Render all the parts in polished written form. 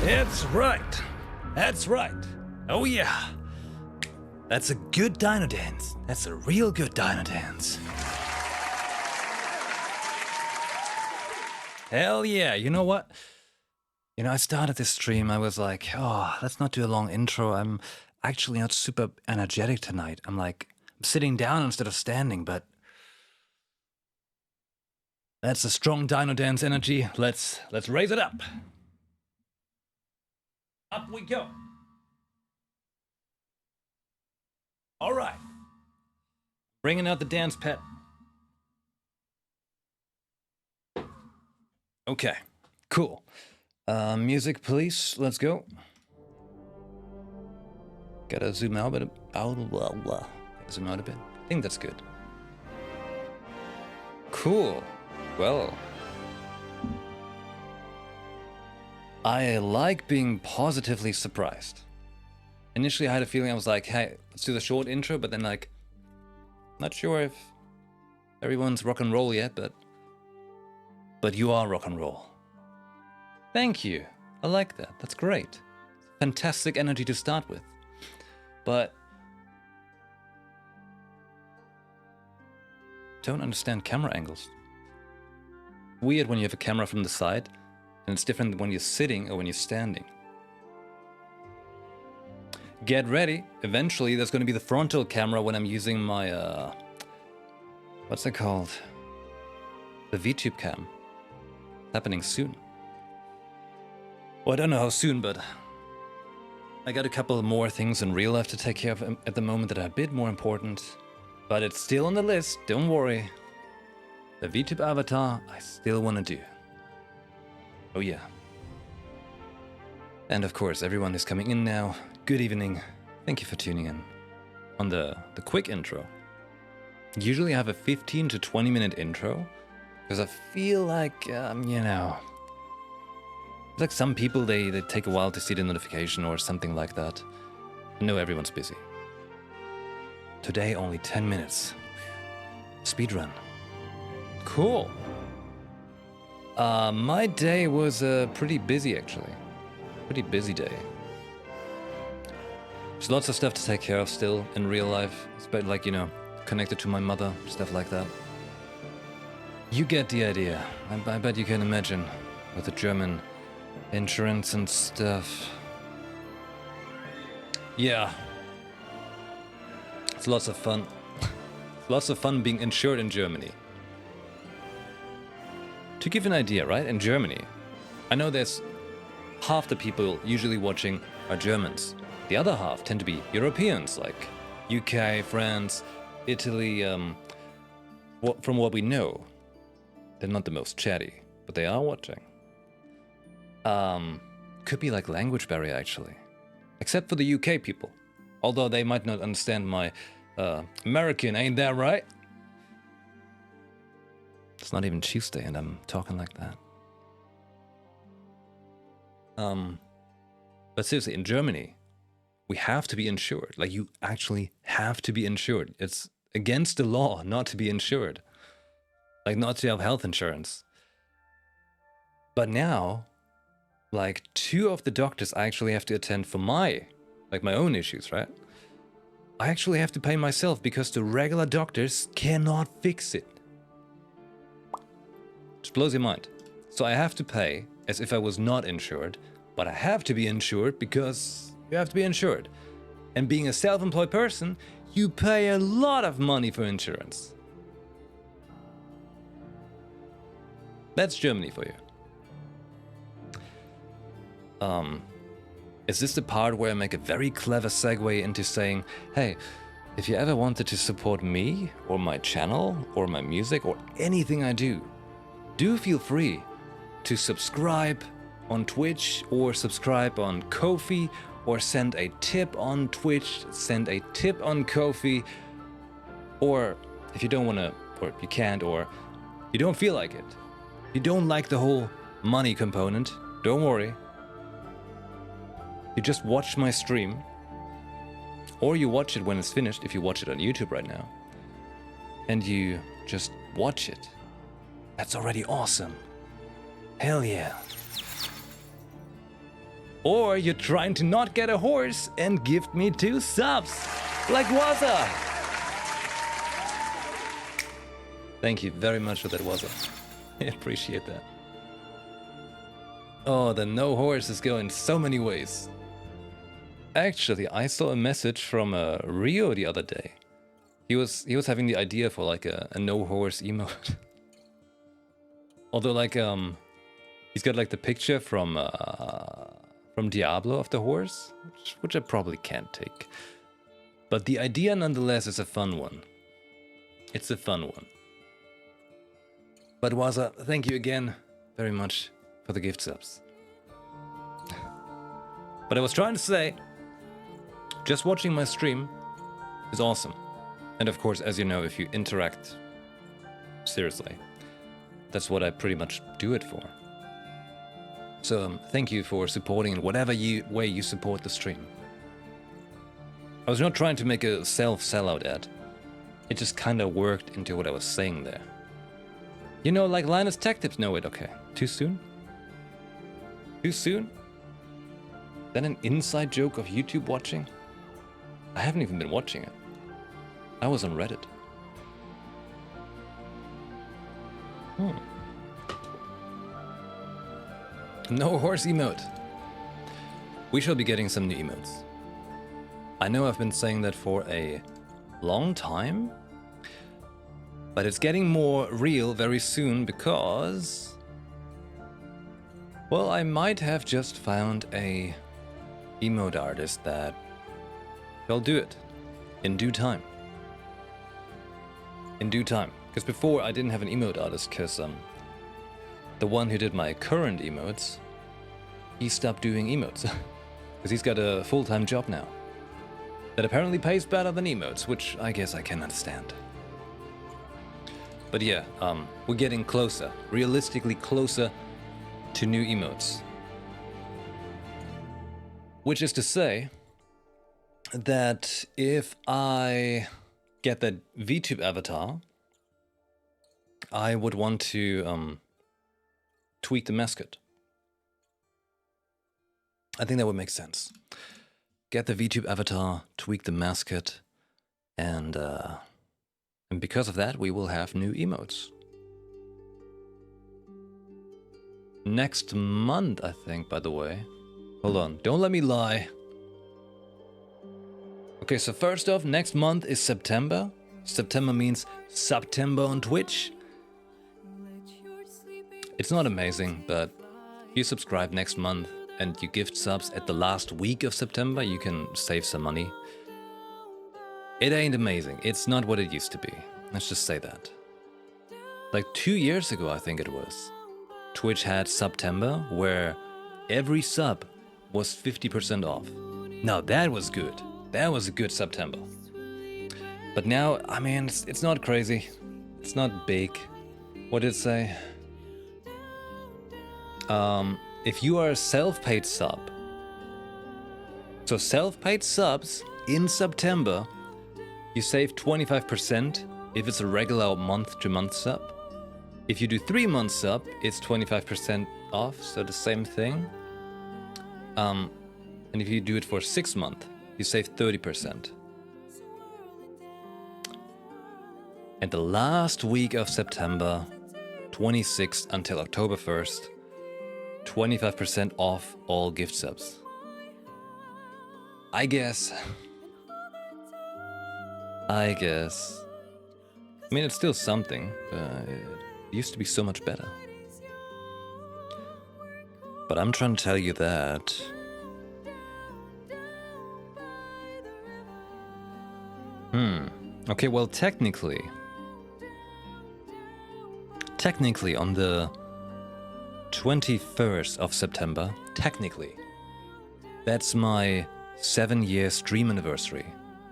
It's right. That's right. Oh yeah. That's a good dino dance. That's a real good dino dance. Hell yeah. You know what? You know, I started this stream, I was like, oh, let's not do a long intro. I'm actually not super energetic tonight. I'm sitting down instead of standing, but that's a strong dino dance energy. Let's raise it up. Up we go. All right. Bringing out the dance pad. Okay, cool. Music, please. Let's go. Gotta zoom out a bit. Zoom out a bit. I think that's good. Cool. Well, I like being positively surprised. Initially, I had a feeling I was like, hey, let's do the short intro, but then like, not sure if everyone's rock and roll yet, but you are rock and roll. Thank you. I like that. That's great. Fantastic energy to start with. But don't understand camera angles. Weird when you have a camera from the side, and it's different when you're sitting or when you're standing. Get ready. Eventually, there's going to be the frontal camera when I'm using my, what's it called? The VTube cam. Happening soon. Well, I don't know how soon, but I got a couple more things in real life to take care of at the moment that are a bit more important. But it's still on the list, don't worry. The VTube avatar, I still want to do. Oh yeah. And of course, everyone who's coming in now, good evening. Thank you for tuning in. On the quick intro. Usually I have a 15 to 20 minute intro, because I feel like, you know, like some people, they take a while to see the notification or something like that. I know everyone's busy. Today, only 10 minutes. Speedrun. Cool. My day was pretty busy, actually. Pretty busy day. There's lots of stuff to take care of still in real life. It's about, like, you know, connected to my mother, stuff like that. You get the idea. I bet you can imagine with the German insurance and stuff. Yeah. It's lots of fun. Lots of fun being insured in Germany. To give an idea, right? In Germany, I know there's half the people usually watching are Germans. The other half tend to be Europeans, like UK, France, Italy. From what we know, they're not the most chatty, but they are watching. Could be like language barrier, actually. Except for the UK people. Although they might not understand my American, ain't that right? It's not even Tuesday and I'm talking like that. But seriously, in Germany, we have to be insured. Like, you actually have to be insured. It's against the law not to be insured. Like, not to have health insurance. But now, like, 2 of the doctors I actually have to attend for my own issues, right? I actually have to pay myself because the regular doctors cannot fix it. Just blows your mind. So I have to pay as if I was not insured, but I have to be insured because you have to be insured. And being a self-employed person, you pay a lot of money for insurance. That's Germany for you. Is this the part where I make a very clever segue into saying, hey, if you ever wanted to support me, or my channel, or my music, or anything I do feel free to subscribe on Twitch, or subscribe on Ko-fi, or send a tip on Twitch, send a tip on Ko-fi, or if you don't want to, or you can't, or you don't feel like it, you don't like the whole money component, don't worry. You just watch my stream, or you watch it when it's finished, if you watch it on YouTube right now, and you just watch it. That's already awesome. Hell yeah. or you're trying to not get a horse and gift me 2 subs, like Waza. Thank you very much for that, Waza. I appreciate that. Oh, the no horse is going so many ways. Actually, I saw a message from Rio the other day. He was having the idea for like a no horse emote. Although like he's got like the picture from Diablo of the horse, which I probably can't take. But the idea nonetheless is a fun one. It's a fun one. But Waza, thank you again very much for the gift subs. But I was trying to say, just watching my stream is awesome. And of course, as you know, if you interact seriously, that's what I pretty much do it for. So thank you for supporting in whatever way you support the stream. I was not trying to make a self-sellout ad. It just kind of worked into what I was saying there. You know, like Linus Tech Tips. No, wait, okay. Too soon? Too soon? Is that an inside joke of YouTube watching? I haven't even been watching it. I was on Reddit. No horse emote. We shall be getting some new emotes. I know I've been saying that for a long time, but it's getting more real very soon because, well, I might have just found a emote artist that shall do it in due time. In due time. Because before I didn't have an emote artist because the one who did my current emotes, he stopped doing emotes. Because he's got a full-time job now. That apparently pays better than emotes, which I guess I can understand. But yeah, we're getting closer, realistically closer to new emotes. Which is to say that if I get that VTube avatar, I would want to tweak the mascot. I think that would make sense. Get the VTube avatar, tweak the mascot, and because of that, we will have new emotes. Next month, I think, by the way. Hold on, don't let me lie. Okay, so first off, next month is September. September means September on Twitch. It's not amazing, but if you subscribe next month and you gift subs at the last week of September, you can save some money. It ain't amazing. It's not what it used to be. Let's just say that. Like 2 years ago, I think it was, Twitch had September where every sub was 50% off. Now that was good. That was a good September. But now, I mean, it's not crazy. It's not big. What did it say? If you are a self-paid sub, so self-paid subs in September, you save 25% if it's a regular month-to-month sub. If you do 3-month sub, it's 25% off, so the same thing. And if you do it for 6 months, you save 30%. And the last week of September, 26th until October 1st, 25% off all gift subs. I guess. I mean, it's still something, but it used to be so much better. But I'm trying to tell you that okay, well, technically on the 21st of September, technically, that's my 7-year stream anniversary.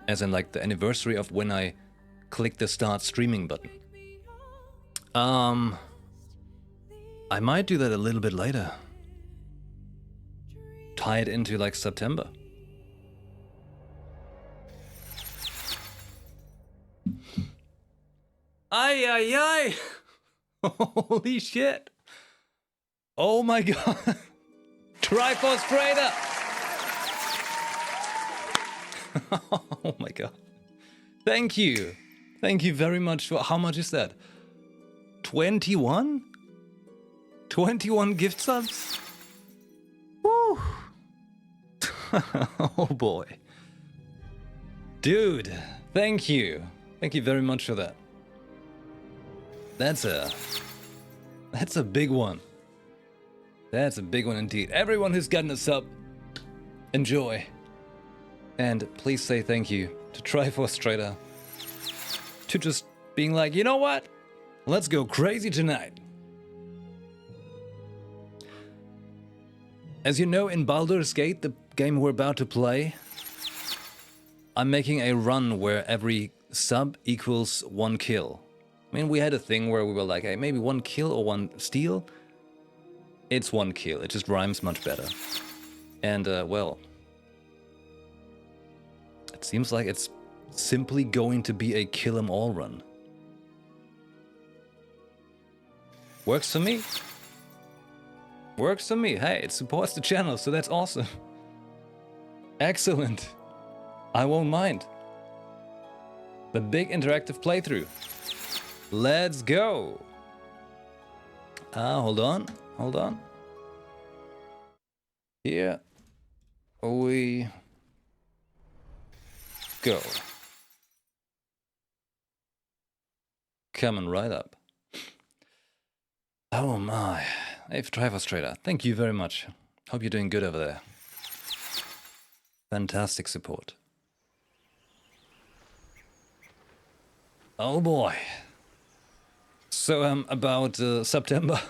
As in, like, the anniversary of when I clicked the start streaming button. I might do that a little bit later. Tie it into, like, September. Ay, ay, ay! Holy shit! Oh my god! Triforce Trader! Oh my god. Thank you. Thank you very much for... How much is that? 21? 21 gift subs? Woo! Oh boy. Dude, thank you. Thank you very much for that. That's a big one. That's a big one indeed. Everyone who's gotten a sub, enjoy. And please say thank you to Triforce Trader. To just being like, you know what? Let's go crazy tonight. As you know, in Baldur's Gate, the game we're about to play, I'm making a run where every sub equals 1 kill. I mean, we had a thing where we were like, hey, maybe 1 kill or 1 steal. It's 1 kill. It just rhymes much better. And, well, it seems like it's simply going to be a kill 'em all run. Works for me. Works for me. Hey, it supports the channel, so that's awesome. Excellent. I won't mind. The big interactive playthrough. Let's go. Hold on. Hold on. Here we go. Coming right up. Oh my. Hey, Triforce Trader, thank you very much. Hope you're doing good over there. Fantastic support. Oh boy. So, about September.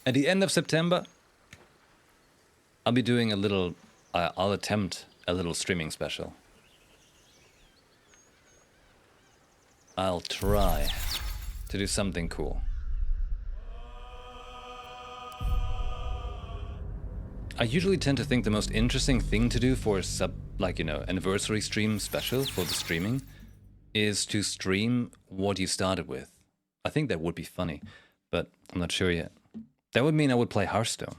At the end of September, I'll be doing a little, I'll attempt a little streaming special. I'll try to do something cool. I usually tend to think the most interesting thing to do for a anniversary stream special for the streaming is to stream what you started with. I think that would be funny, but I'm not sure yet. That would mean I would play Hearthstone.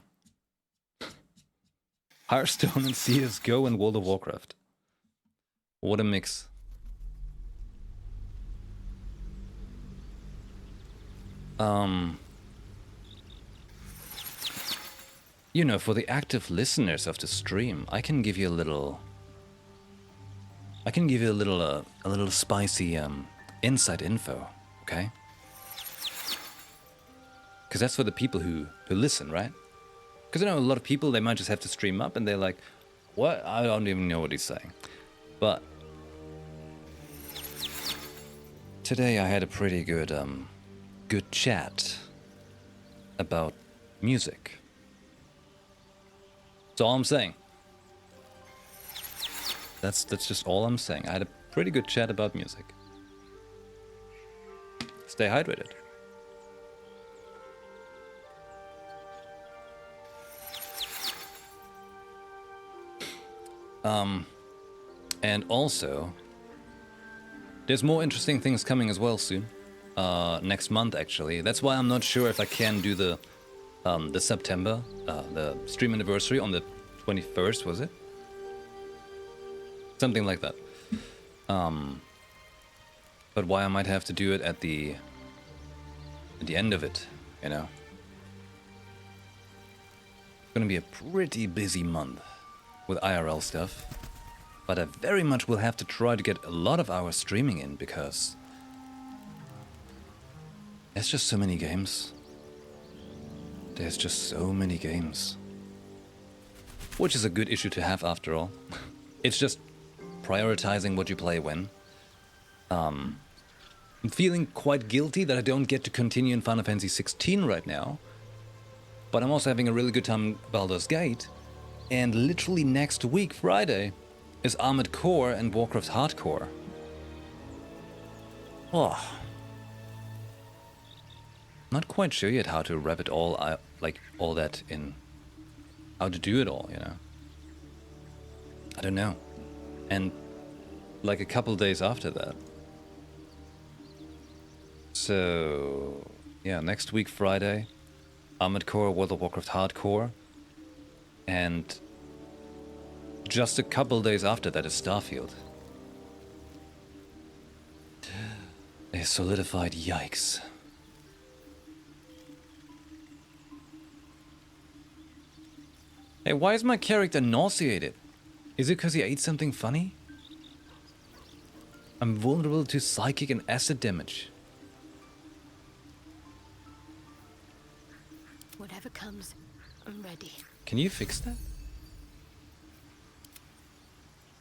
Hearthstone and CSGO and World of Warcraft. What a mix. You know, for the active listeners of the stream, I can give you a little spicy inside info, okay? Because that's for the people who listen, right? Because I know a lot of people, they might just have to stream up and they're like, what? I don't even know what he's saying. But today I had a pretty good chat about music. That's all I'm saying. That's just all I'm saying. I had a pretty good chat about music. Stay hydrated. And also, there's more interesting things coming as well soon. Next month, actually. That's why I'm not sure if I can do the September, the stream anniversary on the 21st, was it? Something like that. But why I might have to do it at the end of it, you know? It's gonna be a pretty busy month with IRL stuff. But I very much will have to try to get a lot of hours streaming in because there's just so many games. There's just so many games. Which is a good issue to have after all. It's just prioritizing what you play when. I'm feeling quite guilty that I don't get to continue in Final Fantasy 16 right now. But I'm also having a really good time in Baldur's Gate. And literally next week, Friday, is Armored Core and Warcraft Hardcore. Oh. Not quite sure yet how to wrap it all, all that in. How to do it all, you know. I don't know. And like a couple days after that. So, yeah, next week Friday, Armored Core, World of Warcraft Hardcore, and just a couple days after that is Starfield. A solidified yikes. Hey, why is my character nauseated? Is it because he ate something funny? I'm vulnerable to psychic and acid damage. Whatever comes, I'm ready. Can you fix that?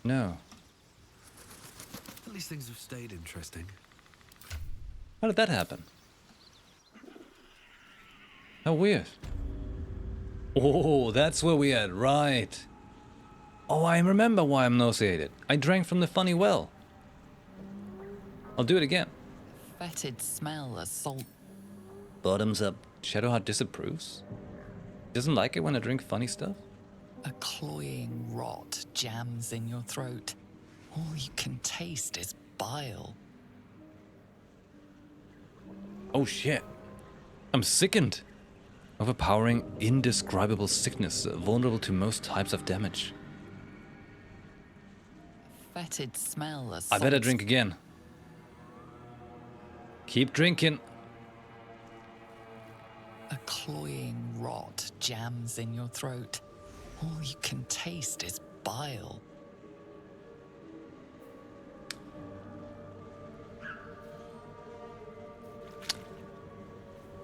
No. At least things have stayed interesting. How did that happen? How weird. Oh, that's where we at, right. Oh, I remember why I'm nauseated. I drank from the funny well. I'll do it again. Fetid smell of salt. Bottoms up. Shadowheart disapproves. Doesn't like it when I drink funny stuff. A cloying rot jams in your throat. All you can taste is bile. Oh shit. I'm sickened. Overpowering, indescribable sickness, vulnerable to most types of damage. Fetid smell of I salt. better drink again. Keep drinking. A cloying rot jams in your throat. All you can taste is bile.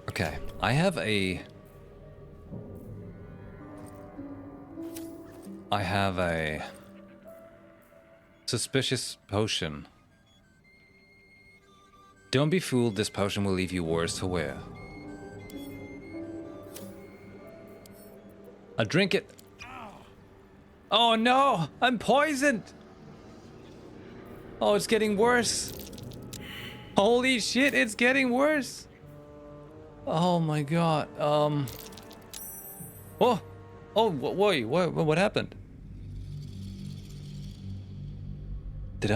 Okay, I have a suspicious potion. Don't be fooled, this potion will leave you worse for wear. I drink it. Oh no, I'm poisoned. Oh, it's getting worse. Holy shit, it's getting worse. Oh my god. Oh, wait, what happened? Did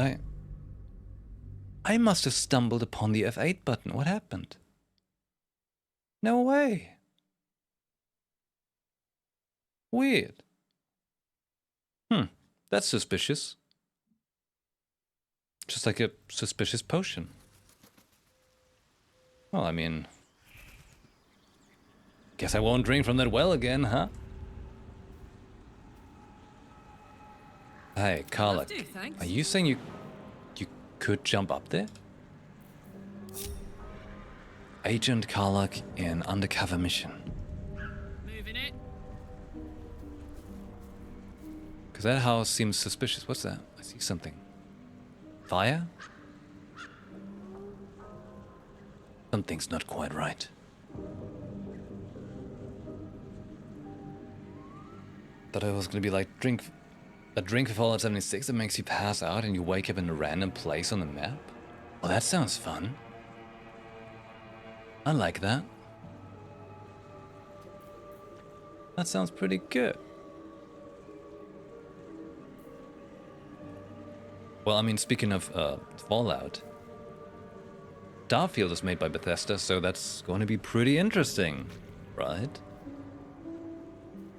I must have stumbled upon the F8 button. What happened? No way. Weird. That's suspicious. Just like a suspicious potion. Well, I mean, guess I won't drink from that well again, huh? Hey, Karlach, are you saying you could jump up there? Agent Karlach in undercover mission. Moving it. Because that house seems suspicious. What's that? I see something. Fire? Something's not quite right. Thought I was gonna be like, a drink for Fallout 76 that makes you pass out and you wake up in a random place on the map? Well, that sounds fun. I like that. That sounds pretty good. Well, I mean, speaking of Fallout, Starfield is made by Bethesda, so that's going to be pretty interesting, right?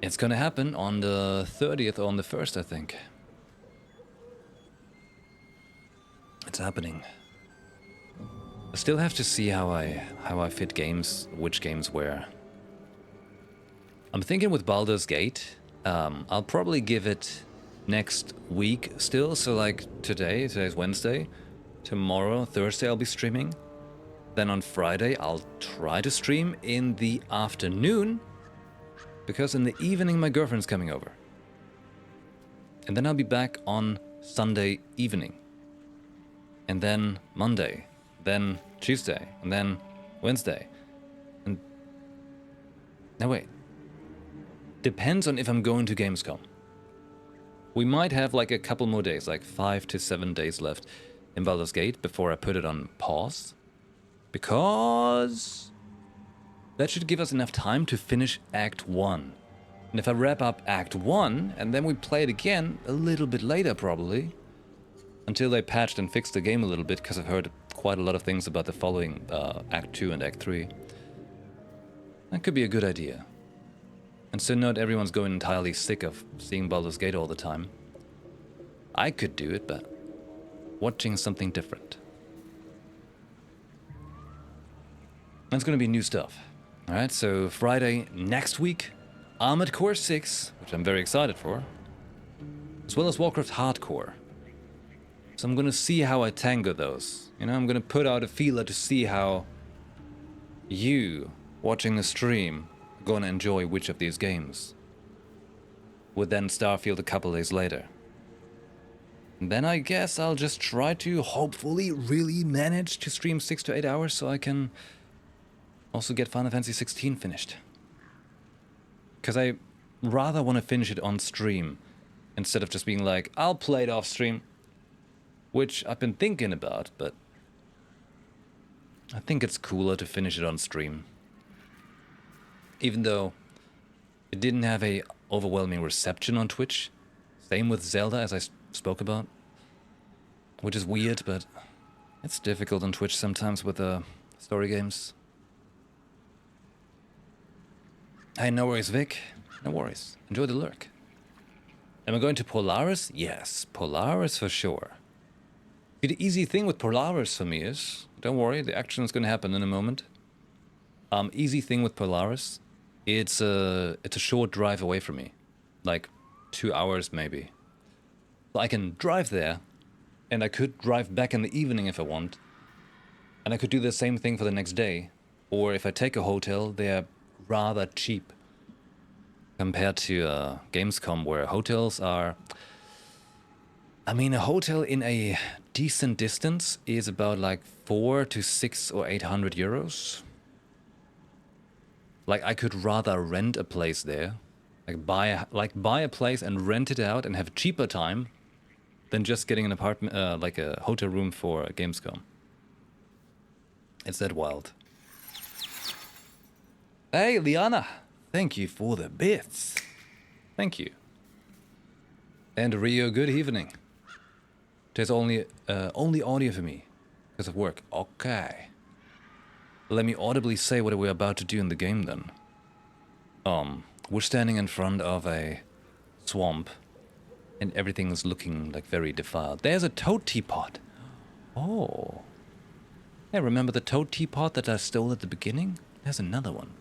It's going to happen on the 30th or on the 1st, I think. It's happening. I still have to see how I fit games, which games where. I'm thinking with Baldur's Gate, I'll probably give it next week still, so like today's Wednesday, tomorrow, Thursday I'll be streaming. Then on Friday I'll try to stream in the afternoon, because in the evening my girlfriend's coming over. And then I'll be back on Sunday evening. And then Monday, then Tuesday, and then Wednesday. And now wait. Depends on if I'm going to Gamescom. We might have like a couple more days, like 5 to 7 days left in Baldur's Gate before I put it on pause. Because that should give us enough time to finish Act 1. And if I wrap up Act 1, and then we play it again a little bit later probably, until they patched and fixed the game a little bit, because I've heard quite a lot of things about the following Act 2 and Act 3. That could be a good idea. And so not everyone's going entirely sick of seeing Baldur's Gate all the time. I could do it, but watching something different. That's going to be new stuff. Alright, so Friday next week, Armored Core 6, which I'm very excited for, as well as Warcraft Hardcore. So I'm going to see how I tango those. You know, I'm going to put out a feeler to see how you, watching the stream, are going to enjoy which of these games. With then Starfield a couple days later. And then I guess I'll just try to hopefully really manage to stream 6 to 8 hours so I can also get Final Fantasy 16 finished. Because I rather want to finish it on stream instead of just being like, I'll play it off stream. Which I've been thinking about, but I think it's cooler to finish it on stream. Even though it didn't have a overwhelming reception on Twitch. Same with Zelda, as I spoke about. Which is weird, but it's difficult on Twitch sometimes with story games. Hey, no worries, Vic. No worries. Enjoy the lurk. Am I going to Polaris? Yes, Polaris for sure. The easy thing with Polaris for me is, don't worry, the action is going to happen in a moment. Easy thing with Polaris, it's a short drive away from me, like 2 hours maybe. So I can drive there, and I could drive back in the evening if I want, and I could do the same thing for the next day. Or if I take a hotel, they're rather cheap compared to Gamescom, where hotels are. I mean, a hotel in a decent distance is about like 400 to 600 or 800 euros. Like, I could rather rent a place there, like buy a place and rent it out and have a cheaper time than just getting an apartment, like a hotel room for a Gamescom. It's that wild. Hey, Liana, thank you for the bits. Thank you. And Rio, good evening. There's only audio for me because of work. Okay. Let me audibly say what we're about to do in the game then. We're standing in front of a swamp and everything is looking like very defiled. There's a toad teapot. Oh. Hey, remember the toad teapot that I stole at the beginning? There's another one.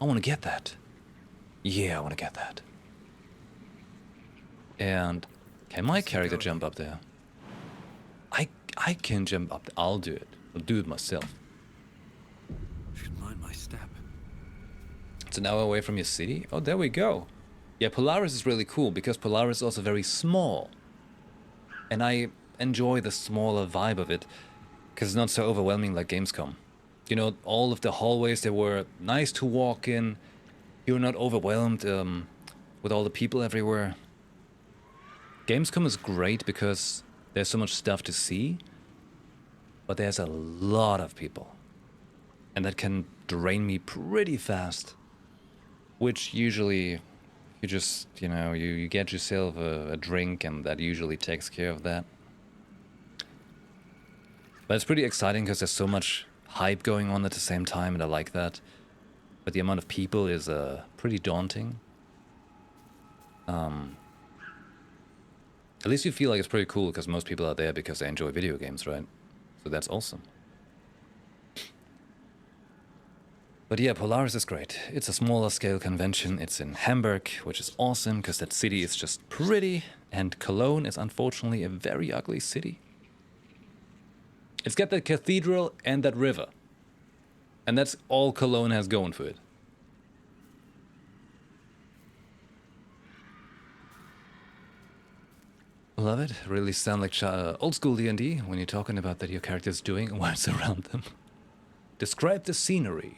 I want to get that. Yeah, I want to get that. And can my character jump up there? I can jump up there. I'll do it. I'll do it myself. Should mind my step. It's an hour away from your city? Oh, there we go. Yeah, Polaris is really cool because Polaris is also very small. And I enjoy the smaller vibe of it because it's not so overwhelming like Gamescom. You know, all of the hallways, they were nice to walk in. You're not overwhelmed with all the people everywhere. Gamescom is great because there's so much stuff to see, but there's a lot of people. And that can drain me pretty fast. Which usually, you just, you know, you get yourself a drink and that usually takes care of that. But it's pretty exciting because there's so much hype going on at the same time, and I like that. But the amount of people is pretty daunting. At least you feel like it's pretty cool because most people are there because they enjoy video games, right? So that's awesome. But yeah, Polaris is great. It's a smaller scale convention. It's in Hamburg, which is awesome because that city is just pretty. And Cologne is unfortunately a very ugly city. It's got that cathedral and that river. And that's all Cologne has going for it. Love it. Really sound like old school D&D when you're talking about that your character's doing and what's around them. Describe the scenery.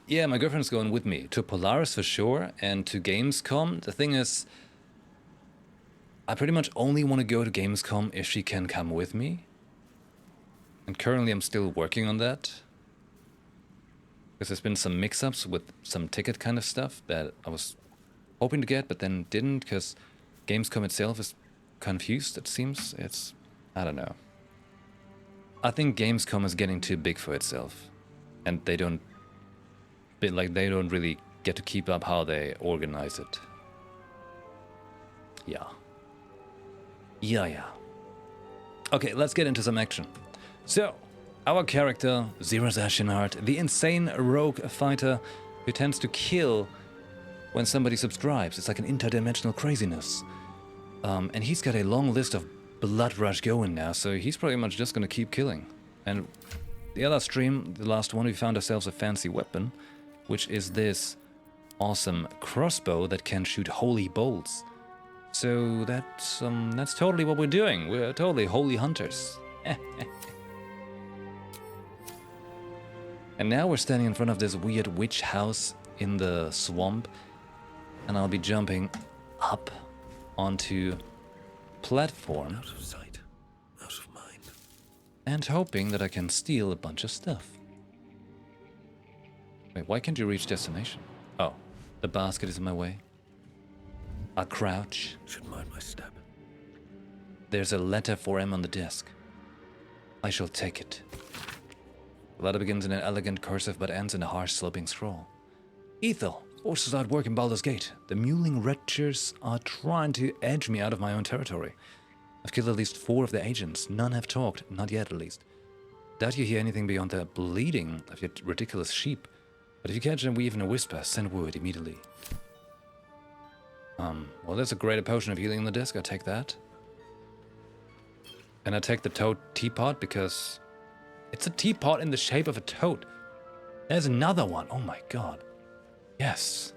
Yeah, my girlfriend's going with me to Polaris for sure and to Gamescom. The thing is, I pretty much only want to go to Gamescom if she can come with me. And currently I'm still working on that. Because there's been some mix-ups with some ticket kind of stuff that I was hoping to get, but then didn't because Gamescom itself is confused, it seems. I don't know. I think Gamescom is getting too big for itself, and they don't really get to keep up how they organize it. Yeah. Yeah. Okay, let's get into some action. So, our character, Zeros Ashenheart, the insane rogue fighter who tends to kill when somebody subscribes. It's like an interdimensional craziness. And he's got a long list of blood rush going now, so he's pretty much just gonna keep killing. And the other stream, the last one, we found ourselves a fancy weapon, which is this awesome crossbow that can shoot holy bolts. So that's totally what we're doing. We're totally holy hunters. And now we're standing in front of this weird witch house in the swamp, and I'll be jumping up onto platform. Out of sight, out of mind. And hoping that I can steal a bunch of stuff. Wait, why can't you reach destination? Oh, the basket is in my way. I'll crouch. Should mind my step. There's a letter for him on the desk. I shall take it. The letter begins in an elegant cursive but ends in a harsh sloping scroll. Ethel, forces are at work in Baldur's Gate. The mewling wretches are trying to edge me out of my own territory. I've killed at least 4 of the agents. None have talked, not yet at least. Doubt you hear anything beyond the bleating of your ridiculous sheep. But if you catch them even a whisper, send word immediately. Well, there's a greater potion of healing in the desk. I take that. And I take the toad teapot because it's a teapot in the shape of a toad. There's another one. Oh my god. Yes.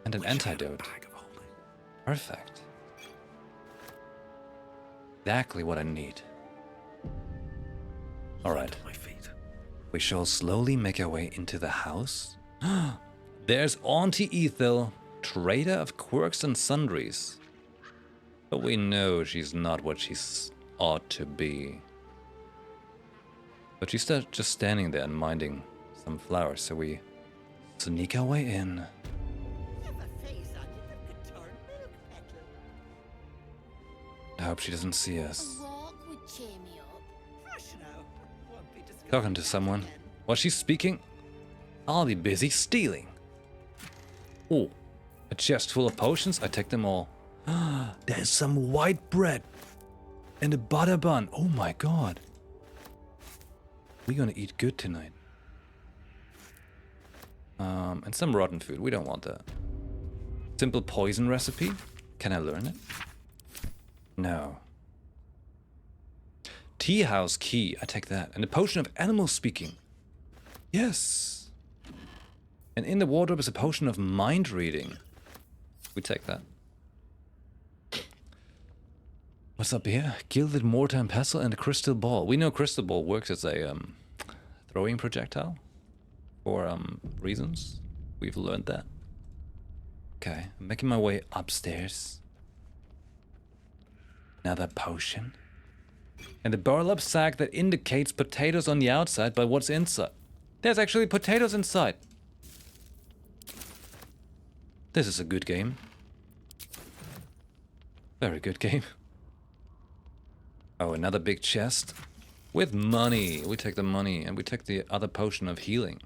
And an antidote. Perfect. Exactly what I need. Alright. We shall slowly make our way into the house. There's Auntie Ethel, trader of quirks and sundries. But we know she's not what she ought to be. But she's just standing there and minding some flowers, so we sneak our way in. I hope she doesn't see us. Talking to someone. Was she speaking? I'll be busy stealing. Oh, a chest full of potions? I take them all. There's some white bread and a butter bun. Oh my god. We're gonna eat good tonight. And some rotten food. We don't want that. Simple poison recipe. Can I learn it? No. Tea house key. I take that. And a potion of animal speaking. Yes. And in the wardrobe is a potion of mind reading. We take that. What's up here? Gilded mortar and pestle and a crystal ball. We know crystal ball works as a throwing projectile for reasons. We've learned that. Okay, I'm making my way upstairs. Another potion. And the burlap sack that indicates potatoes on the outside, but what's inside? There's actually potatoes inside. This is a good game. Very good game. Oh, another big chest. With money. We take the money and we take the other potion of healing.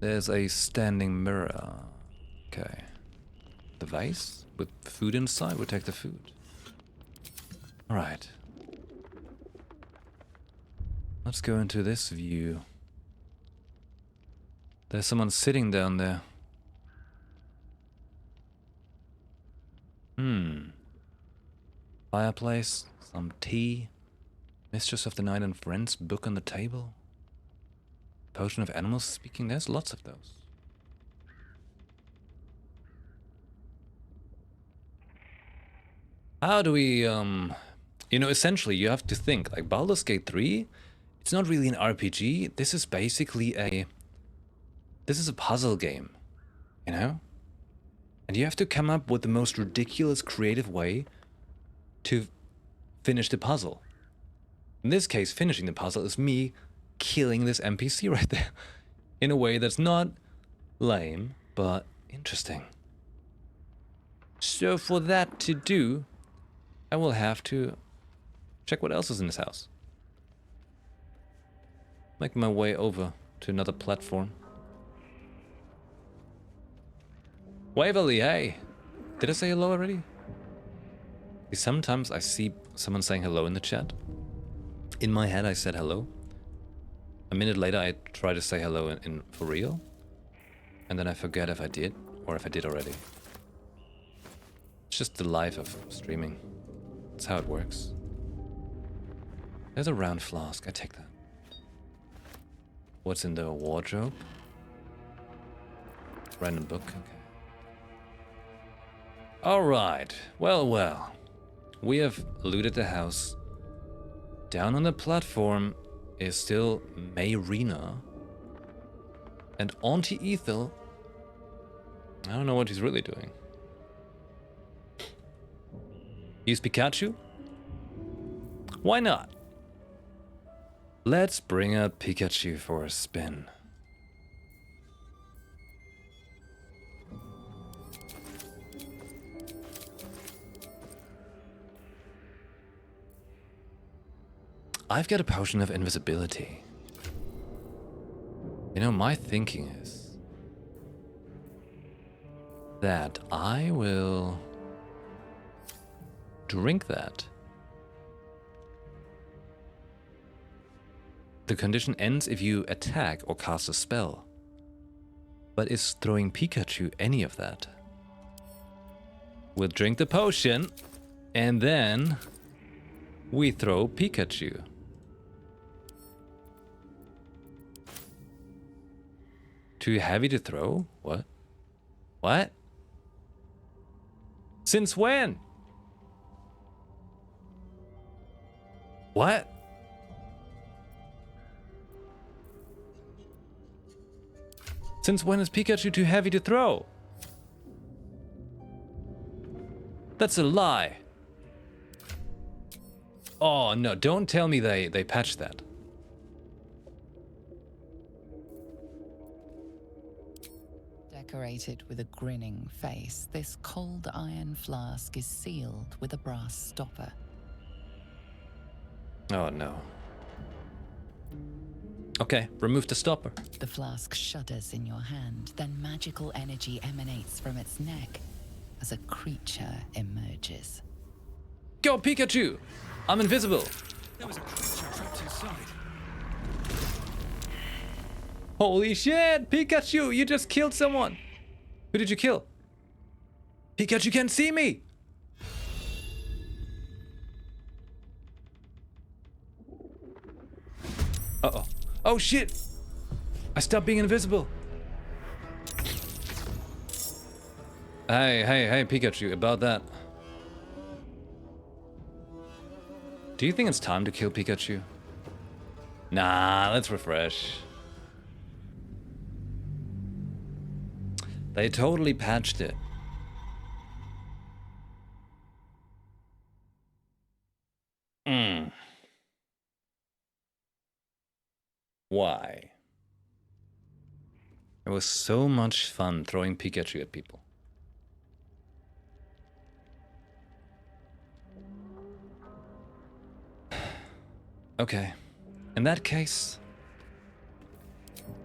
There's a standing mirror. Okay. The vase with food inside. We take the food. Alright. Let's go into this view. There's someone sitting down there. Fireplace, some tea, Mistress of the Night and Friends book on the table. Potion of animals speaking, there's lots of those. How do we, you know, essentially you have to think, like Baldur's Gate 3, it's not really an RPG, this is basically this is a puzzle game, you know? And you have to come up with the most ridiculous creative way to finish the puzzle. In this case, finishing the puzzle is me killing this NPC right there. In a way that's not lame, but interesting. So for that to do, I will have to check what else is in this house. Make my way over to another platform. Waverly, hey! Did I say hello already? Sometimes I see someone saying hello in the chat. In my head I said hello. A minute later I try to say hello in for real. And then I forget if I did, or if I did already. It's just the life of streaming. That's how it works. There's a round flask, I take that. What's in the wardrobe? Random book, okay. Alright, well. We have looted the house. Down on the platform is still Mayrina. And Auntie Ethel, I don't know what he's really doing. Use Pikachu? Why not? Let's bring out Pikachu for a spin. I've got a potion of invisibility. You know, my thinking is that I will drink that. The condition ends if you attack or cast a spell. But is throwing Pikachu any of that? We'll drink the potion and then we throw Pikachu. Too heavy to throw? What? What? Since when? What? Since when is Pikachu too heavy to throw? That's a lie. Oh no, don't tell me they patched that. Decorated with a grinning face, this cold iron flask is sealed with a brass stopper. Oh no. Okay, remove the stopper. The flask shudders in your hand, then magical energy emanates from its neck as a creature emerges. Go Pikachu! I'm invisible. There was a creature trapped inside. Holy shit! Pikachu, you just killed someone! Who did you kill? Pikachu can't see me! Uh-oh. Oh shit! I stopped being invisible! Hey, Pikachu, about that. Do you think it's time to kill Pikachu? Nah, let's refresh. They totally patched it. Why? It was so much fun throwing Pikachu at people. Okay, in that case,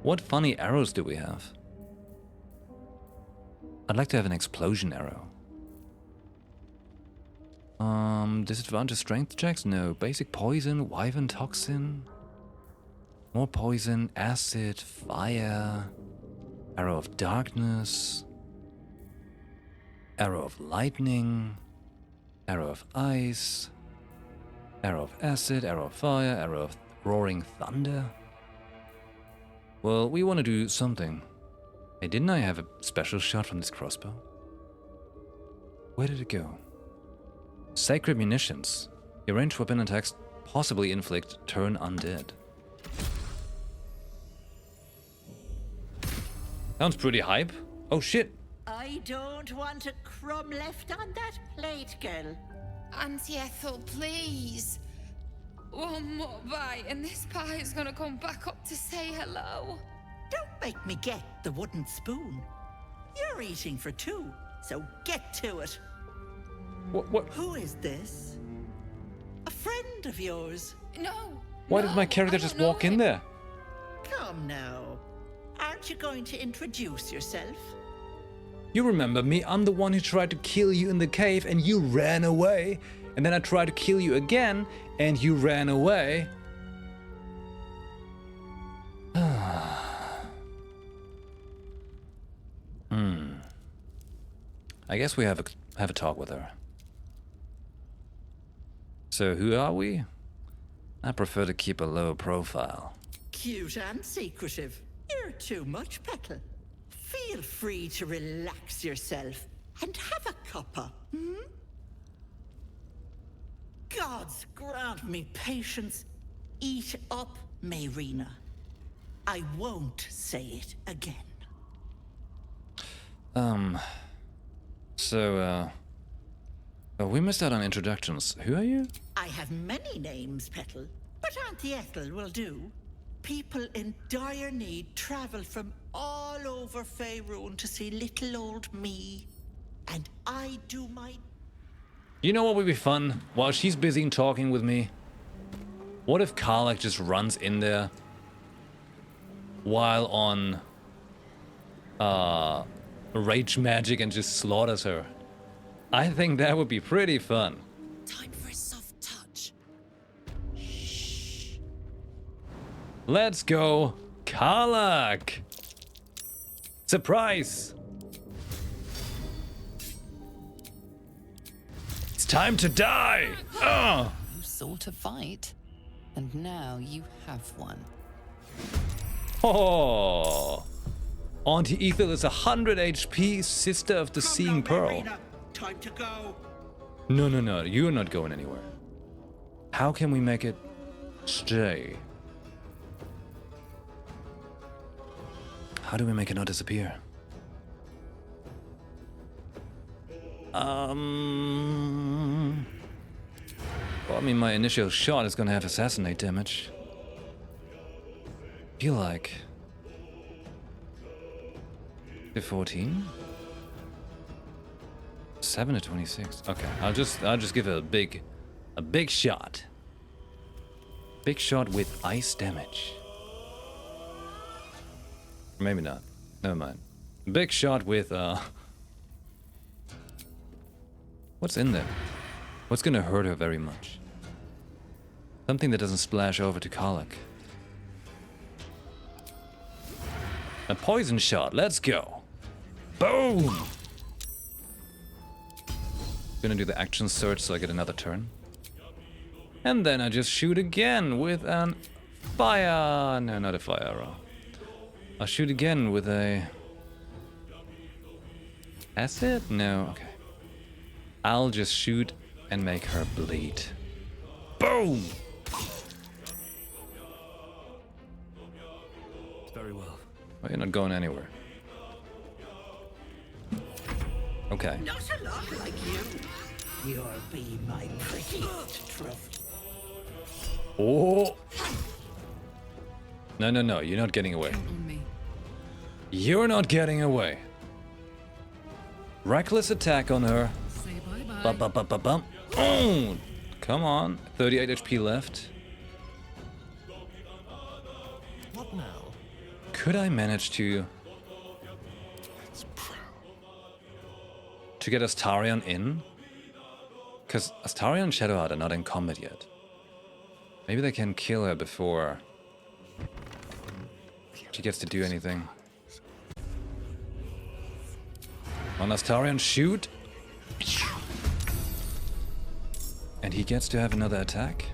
what funny arrows do we have? I'd like to have an explosion arrow. Disadvantage strength checks? No. Basic poison, wyvern toxin, more poison, acid, fire, arrow of darkness, arrow of lightning, arrow of ice, arrow of acid, arrow of fire, arrow of roaring thunder. Well, we want to do something. Hey, didn't I have a special shot from this crossbow? Where did it go? Sacred munitions. Your ranged weapon attacks possibly inflict turn undead. Sounds pretty hype. Oh shit. I don't want a crumb left on that plate, girl. Auntie Ethel, please. One more bite and this pie is gonna come back up to say hello. Don't make me get the wooden spoon. You're eating for two, so get to it. What? Who is this? A friend of yours? No. Why no, did my character I just don't know walk in him. there? Come now. Aren't you going to introduce yourself? You remember me, I'm the one who tried to kill you in the cave and you ran away. And then I tried to kill you again and you ran away. I guess we have a talk with her. So who are we? I prefer to keep a low profile. Cute and secretive. You're too much, Petal. Feel free to relax yourself and have a cuppa, hmm? Gods grant me patience. Eat up, Mayrina. I won't say it again. We missed out on introductions. Who are you? I have many names, Petal, but Auntie Ethel will do. People in dire need travel from all over Faerun to see little old me. And I do my... You know what would be fun? While she's busy talking with me, what if Karlach just runs in there while on rage magic and just slaughters her? I think that would be pretty fun. Time for a soft touch. Let's go, Karlach! Surprise! It's time to die! Ugh! You sought a fight, and now you have one. Oh! Auntie Ethel is 100 HP, sister of the Seeing Pearl. Time to go. No, you're not going anywhere. How can we make it stay? How do we make it not disappear? Well, I mean, my initial shot is gonna have assassinate damage. Feel like... 14? 7 to 26. Okay, I'll just give it a big shot. Big shot with ice damage. Maybe not. Never mind. Big shot with what's in there? What's gonna hurt her very much? Something that doesn't splash over to Karlach. A poison shot. Let's go. Boom. Gonna do the action search so I get another turn. And then I just shoot again with an fire. No, not a fire arrow. I'll shoot again with a... acid? No, okay. I'll just shoot and make her bleed. Boom! Very well. Well, you're not going anywhere. Okay. Not a lot like you. You'll be my prettiest trophy. Oh! No, you're not getting away. On me. You're not getting away. Reckless attack on her. Say bye-bye. Bum, bum, bum, bum, bum. Oh! Come on. 38 HP left. What now? Could I manage to get Astarion in? Because Astarion and Shadowheart are not in combat yet. Maybe they can kill her before she gets to do anything. On Astarion, shoot! And he gets to have another attack.